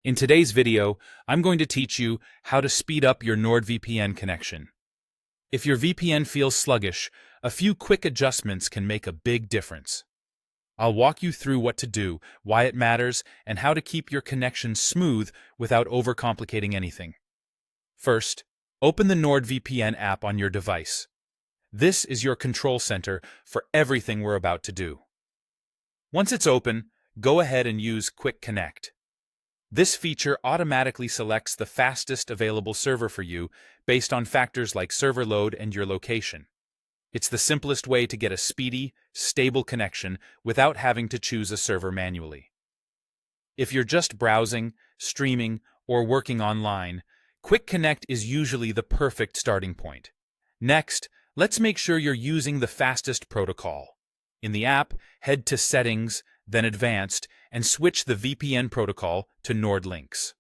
In today's video, I'm going to teach you how to speed up your NordVPN connection. If your VPN feels sluggish, a few quick adjustments can make a big difference. I'll walk you through what to do, why it matters, and how to keep your connection smooth without overcomplicating anything. First, open the NordVPN app on your device. This is your control center for everything we're about to do. Once it's open, go ahead and use Quick Connect. This feature automatically selects the fastest available server for you based on factors like server load and your location. It's the simplest way to get a speedy, stable connection without having to choose a server manually. If you're just browsing, streaming, or working online, Quick Connect is usually the perfect starting point. Next, let's make sure you're using the fastest protocol. In the app, head to Settings, then Advanced, and switch the VPN protocol to NordLynx.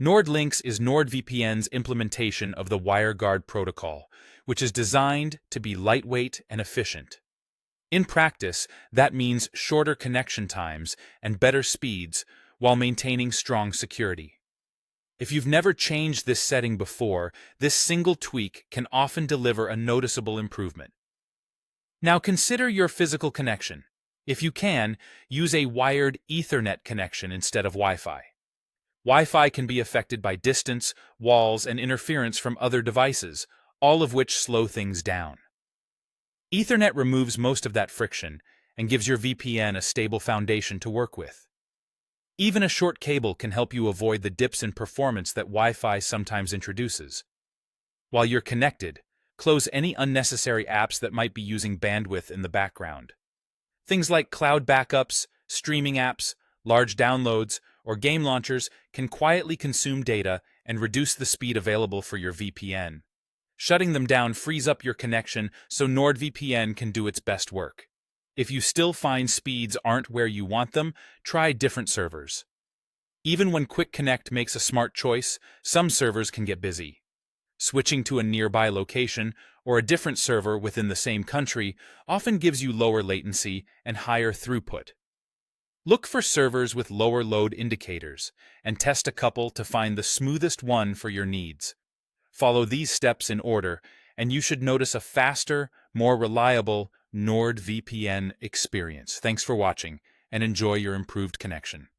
NordLynx is NordVPN's implementation of the WireGuard protocol, which is designed to be lightweight and efficient. In practice, that means shorter connection times and better speeds while maintaining strong security. If you've never changed this setting before, this single tweak can often deliver a noticeable improvement. Now consider your physical connection. If you can, use a wired Ethernet connection instead of Wi-Fi. Wi-Fi can be affected by distance, walls, and interference from other devices, all of which slow things down. Ethernet removes most of that friction and gives your VPN a stable foundation to work with. Even a short cable can help you avoid the dips in performance that Wi-Fi sometimes introduces. While you're connected, close any unnecessary apps that might be using bandwidth in the background. Things like cloud backups, streaming apps, large downloads, or game launchers can quietly consume data and reduce the speed available for your VPN. Shutting them down frees up your connection so NordVPN can do its best work. If you still find speeds aren't where you want them, try different servers. Even when Quick Connect makes a smart choice, some servers can get busy. Switching to a nearby location or a different server within the same country often gives you lower latency and higher throughput. Look for servers with lower load indicators and test a couple to find the smoothest one for your needs. Follow these steps in order, and you should notice a faster, more reliable NordVPN experience. Thanks for watching, and enjoy your improved connection.